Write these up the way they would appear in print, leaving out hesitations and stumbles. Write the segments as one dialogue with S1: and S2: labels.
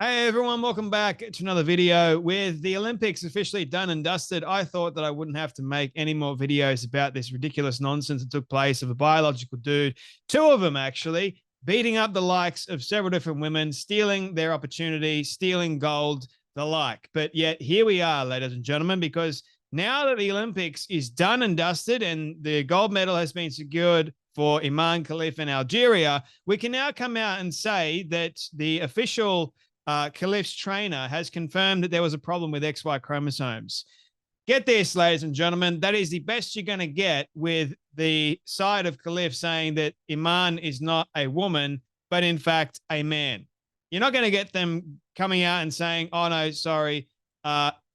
S1: Hey everyone, welcome back to another video. With the Olympics officially done and dusted, I thought that I wouldn't have to make any more videos about this ridiculous nonsense that took place of a biological dude, two of them actually, beating up the likes of several different women, stealing their opportunity, stealing gold, the like. But yet here we are, ladies and gentlemen, because now that the Olympics is done and dusted and the gold medal has been secured for Iman Khalif in Algeria, we can now come out and say that the official Khalif's trainer has confirmed that there was a problem with XY chromosomes. Get this, ladies and gentlemen, that is the best you're going to get with the side of Khalif saying that Iman is not a woman, but in fact a man. You're not going to get them coming out and saying, oh, no, sorry,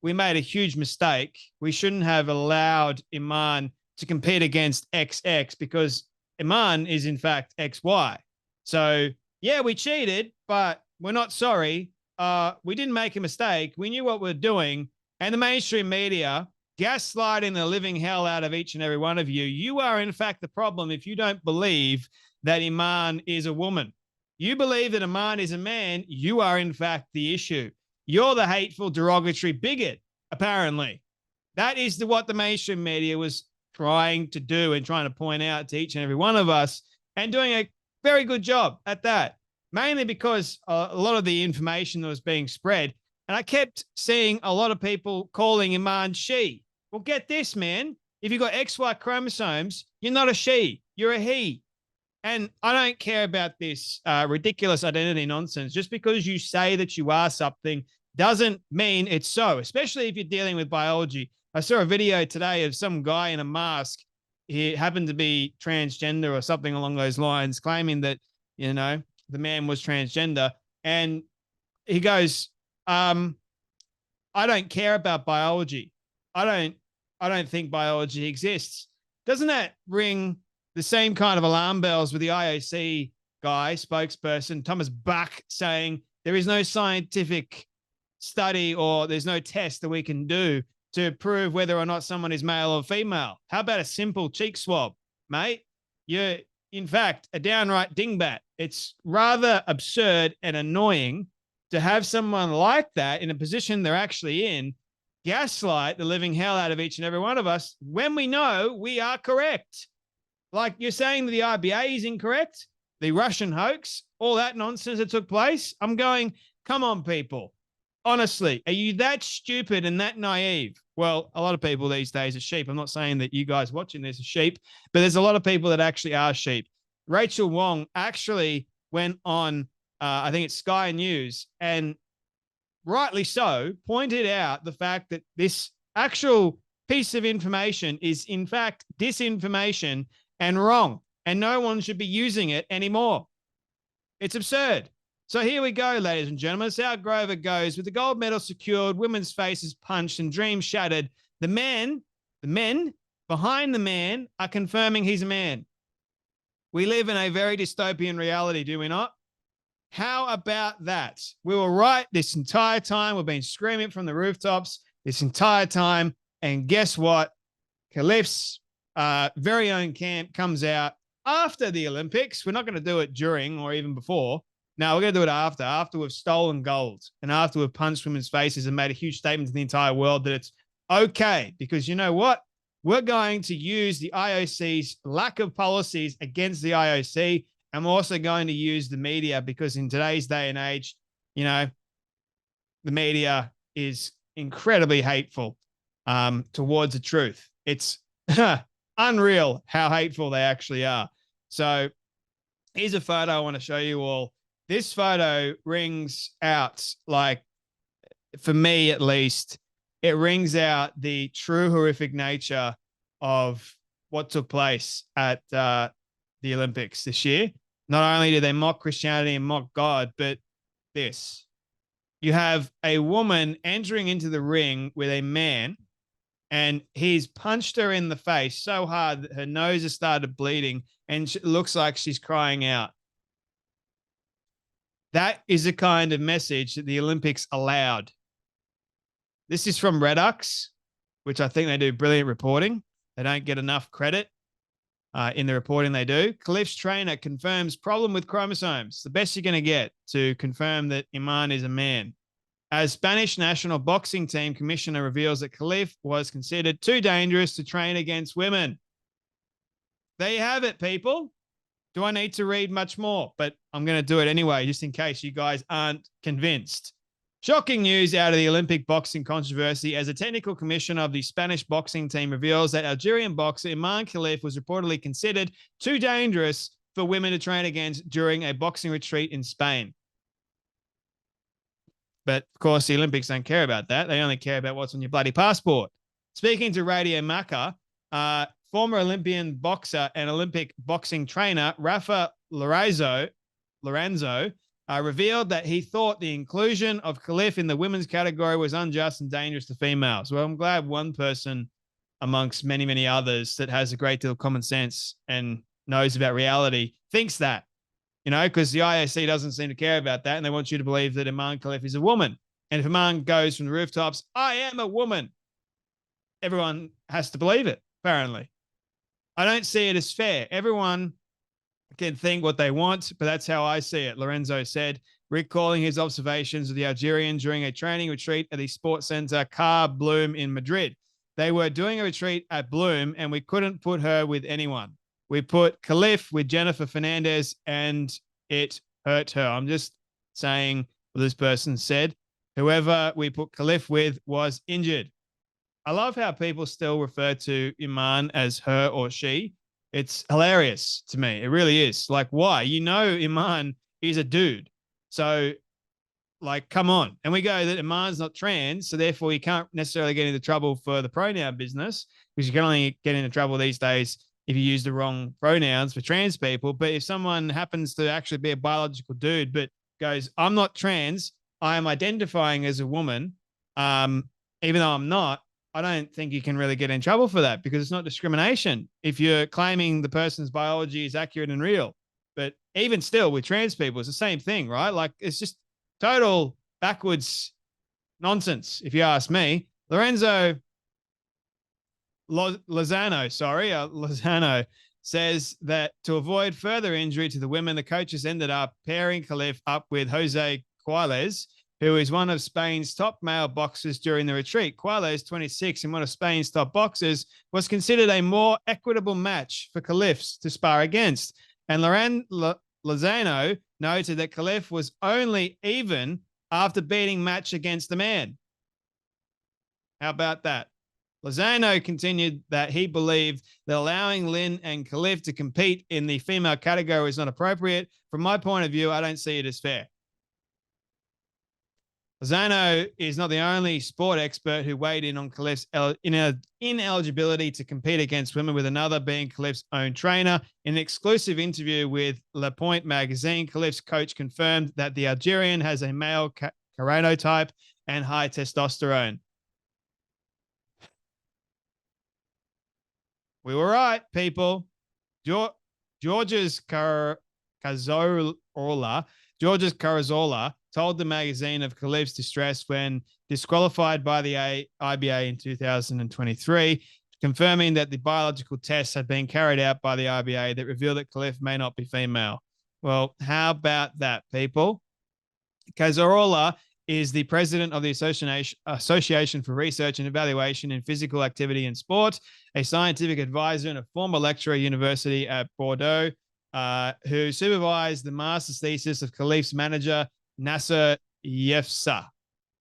S1: we made a huge mistake. We shouldn't have allowed Iman to compete against XX because Iman is in fact XY. So, yeah, we cheated, but we're not sorry. We didn't make a mistake. We knew what we're doing. And the mainstream media gaslighting the living hell out of each and every one of you. You are, in fact, the problem if you don't believe that Iman is a woman. You believe that Iman is a man. You are, in fact, the issue. You're the hateful, derogatory bigot, apparently. That is what the mainstream media was trying to do and trying to point out to each and every one of us, and doing a very good job at that. Mainly because a lot of the information that was being spread, and I kept seeing a lot of people calling Iman she. Well, get this, man. If you've got XY chromosomes, you're not a she, you're a he. And I don't care about this ridiculous identity nonsense. Just because you say that you are something doesn't mean it's so, especially if you're dealing with biology. I saw a video today of some guy in a mask. He happened to be transgender or something along those lines, claiming that, you know, the man was transgender. And he goes, I don't care about biology. I don't think biology exists. Doesn't that ring the same kind of alarm bells with the IOC guy, spokesperson, Thomas Bach, saying there is no scientific study or there's no test that we can do to prove whether or not someone is male or female? How about a simple cheek swab, mate? You're, in fact, a downright dingbat. It's rather absurd and annoying to have someone like that in a position they're actually in gaslight the living hell out of each and every one of us when we know we are correct. Like you're saying that the IBA is incorrect, the Russian hoax, all that nonsense that took place. I'm going, come on, people. Honestly, are you that stupid and that naive? Well, a lot of people these days are sheep. I'm not saying that you guys watching this are sheep, but there's a lot of people that actually are sheep. Rachel Wong actually went on, I think it's Sky News, and rightly so, pointed out the fact that this actual piece of information is in fact disinformation and wrong, and no one should be using it anymore. It's absurd. So here we go, ladies and gentlemen. This is how Grover goes. With the gold medal secured, women's faces punched and dreams shattered, the men behind the man are confirming he's a man. We live in a very dystopian reality, do we not? How about that? We were right this entire time. We've been screaming from the rooftops this entire time. And guess what? Khalif's very own camp comes out after the Olympics. We're not going to do it during or even before. No, we're going to do it after we've stolen gold and after we've punched women's faces and made a huge statement to the entire world that it's okay. Because you know what? We're going to use the IOC's lack of policies against the IOC. And we're also going to use the media because in today's day and age, you know, the media is incredibly hateful towards the truth. It's unreal how hateful they actually are. So here's a photo I want to show you all. This photo rings out, like, for me at least, it rings out the true horrific nature of what took place at the Olympics this year. Not only do they mock Christianity and mock God, but this. You have a woman entering into the ring with a man, and he's punched her in the face so hard that her nose has started bleeding, and it looks like she's crying out. That is the kind of message that the Olympics allowed. This is from Redux, which I think they do brilliant reporting. They don't get enough credit. in the reporting they do. Khalif's trainer confirms problem with chromosomes. The best you're going to get to confirm that Iman is a man. As Spanish national boxing team commissioner reveals that Khalif was considered too dangerous to train against women. There you have it, people. Do I need to read much more? But I'm going to do it anyway, just in case you guys aren't convinced. Shocking news out of the Olympic boxing controversy as a technical commissioner of the Spanish boxing team reveals that Algerian boxer Iman Khalif was reportedly considered too dangerous for women to train against during a boxing retreat in Spain. But, of course, the Olympics don't care about that. They only care about what's on your bloody passport. Speaking to Radio Maca, former Olympian boxer and Olympic boxing trainer Rafa Lorenzo revealed that he thought the inclusion of Khalif in the women's category was unjust and dangerous to females. Well, I'm glad one person amongst many, many others that has a great deal of common sense and knows about reality thinks that. You know, because the IOC doesn't seem to care about that, and they want you to believe that Iman Khalif is a woman. And if Iman goes from the rooftops, I am a woman, everyone has to believe it, apparently. I don't see it as fair. Everyone can think what they want, but that's how I see it, Lorenzo said, recalling his observations of the Algerian during a training retreat at the sports center Car Bloom in Madrid. They were doing a retreat at Bloom, and we couldn't put her with anyone. We put Khalif with Jennifer Fernandez, and it hurt her. I'm just saying what this person said. Whoever we put Khalif with was injured. I love how people still refer to Iman as her or she. It's hilarious to me. It really is. Like, why? You know, Iman is a dude. So, like, come on. And we go that Iman's not trans, so therefore you can't necessarily get into trouble for the pronoun business, because you can only get into trouble these days if you use the wrong pronouns for trans people. But if someone happens to actually be a biological dude, but goes, I'm not trans, I am identifying as a woman, even though I'm not, I don't think you can really get in trouble for that, because it's not discrimination if you're claiming the person's biology is accurate and real. But even still, with trans people, it's the same thing, right? Like, it's just total backwards nonsense, if you ask me. Lozano says that to avoid further injury to the women, the coaches ended up pairing Khalif up with Jose Quales, who is one of Spain's top male boxers during the retreat. Quales, 26 and one of Spain's top boxers, was considered a more equitable match for Khalif to spar against. And Lozano noted that Khalif was only even after beating match against the man. How about that? Lozano continued that he believed that allowing Lynn and Khalif to compete in the female category is not appropriate. From my point of view, I don't see it as fair. Lozano is not the only sport expert who weighed in on Khalif's ineligibility to compete against women, with another being Khalif's own trainer. In an exclusive interview with Le Point magazine, Khalif's coach confirmed that the Algerian has a male chronotype and high testosterone. We were right, people. Georges Carazola told the magazine of Khalif's distress when disqualified by the IBA in 2023, confirming that the biological tests had been carried out by the IBA that revealed that Khalif may not be female. Well, how about that, people? Carazola is the president of the Association for Research and Evaluation in Physical Activity and Sport, a scientific advisor and a former lecturer at University at Bordeaux, who supervised the master's thesis of Khalif's manager, Nasser Yefsa.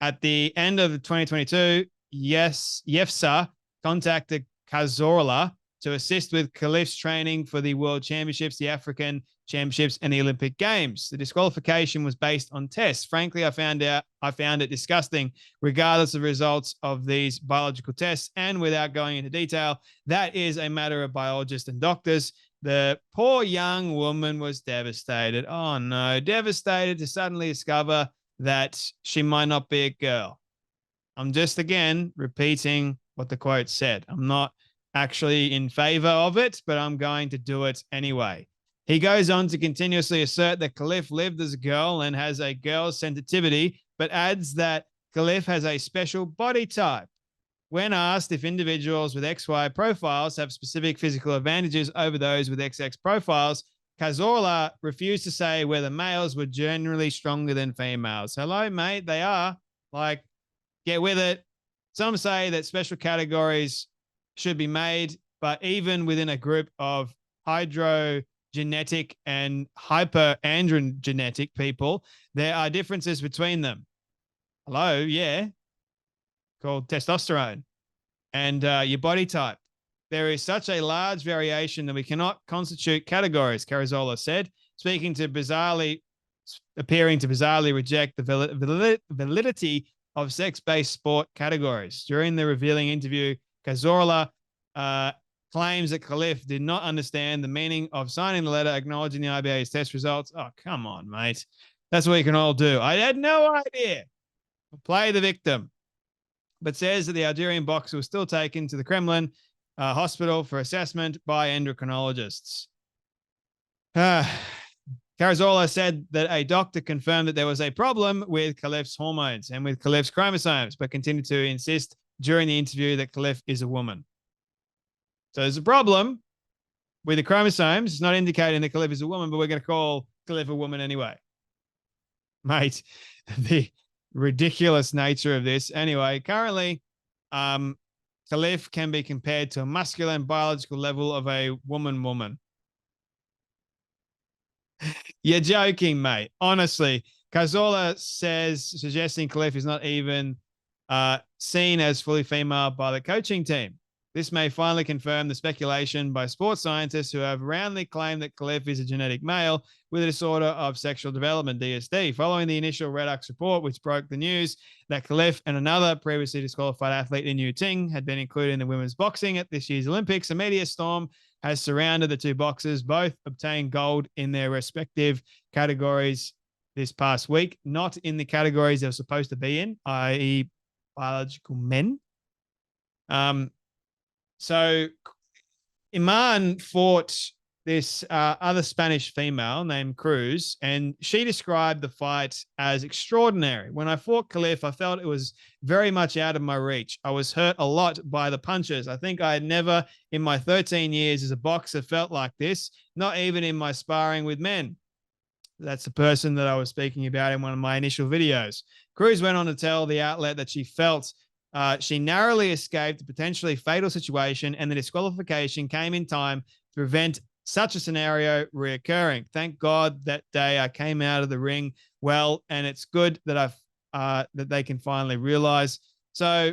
S1: At the end of 2022, Yefsa contacted Carazola to assist with Khalif's training for the World Championships, the African Championships, and the Olympic Games. The disqualification was based on tests. Frankly, I found it disgusting, regardless of the results of these biological tests. And without going into detail, that is a matter of biologists and doctors. The poor young woman was devastated. Oh no, devastated to suddenly discover that she might not be a girl. I'm just, again, repeating what the quote said. I'm not actually in favor of it, but I'm going to do it anyway. He goes on to continuously assert that Khalif lived as a girl and has a girl's sensitivity, but adds that Khalif has a special body type. when asked if individuals with XY profiles have specific physical advantages over those with XX profiles, Cazorla refused to say whether males were generally stronger than females. Hello, mate. They are. Like, get with it. Some say that special categories should be made, but even within a group of hydrogenetic and hyperandrogenetic people, there are differences between them. Hello, yeah, called testosterone and your body type. There is such a large variation that we cannot constitute categories, Carazola said, appearing to bizarrely reject the validity of sex-based sport categories. During the revealing interview, Cazorla claims that Khalif did not understand the meaning of signing the letter acknowledging the IBA's test results. Oh, come on, mate. That's what you can all do. I had no idea. Play the victim. But says that the Algerian boxer was still taken to the Kremlin hospital for assessment by endocrinologists. Carazola said that a doctor confirmed that there was a problem with Khalif's hormones and with Khalif's chromosomes, but continued to insist during the interview that Khalif is a woman. So there's a problem with the chromosomes. It's not indicating that Khalif is a woman, but we're going to call Khalif a woman anyway. Mate, the ridiculous nature of this. Anyway, currently, Khalif can be compared to a masculine biological level of a woman. You're joking, mate. Honestly, Cazorla suggesting Khalif is not even seen as fully female by the coaching team. This may finally confirm the speculation by sports scientists who have roundly claimed that Khalif is a genetic male with a disorder of sexual development, DSD, following the initial Redux report, which broke the news that Khalif and another previously disqualified athlete in Yu Ting had been included in the women's boxing at this year's Olympics. A media storm has surrounded the two boxers. Both obtained gold in their respective categories this past week, not in the categories they were supposed to be in, i.e. biological men. So Iman fought this other Spanish female named Cruz, and she described the fight as extraordinary. When I fought Khalif, I felt it was very much out of my reach. I was hurt a lot by the punches. I think I had never in my 13 years as a boxer felt like this, not even in my sparring with men. That's the person that I was speaking about in one of my initial videos. Cruz went on to tell the outlet that she felt she narrowly escaped a potentially fatal situation, and the disqualification came in time to prevent such a scenario reoccurring. Thank God that day I came out of the ring well, and it's good that that they can finally realize. So,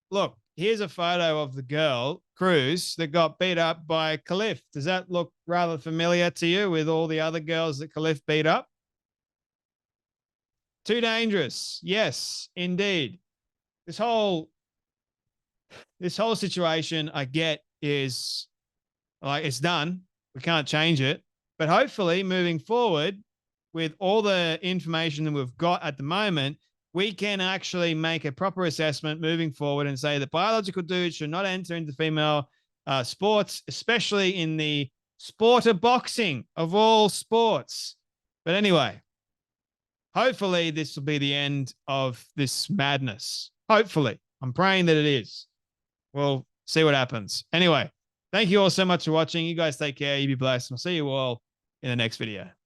S1: look, here's a photo of the girl, Cruz, that got beat up by Khalif. Does that look rather familiar to you with all the other girls that Khalif beat up? Too dangerous. Yes, indeed. This whole situation, I get, is like, it's done. We can't change it. But hopefully moving forward with all the information that we've got at the moment, we can actually make a proper assessment moving forward and say that biological dudes should not enter into female sports, especially in the sport of boxing, of all sports. But anyway, hopefully this will be the end of this madness. Hopefully. I'm praying that it is. We'll see what happens. Anyway, thank you all so much for watching. You guys take care. You be blessed. I'll see you all in the next video.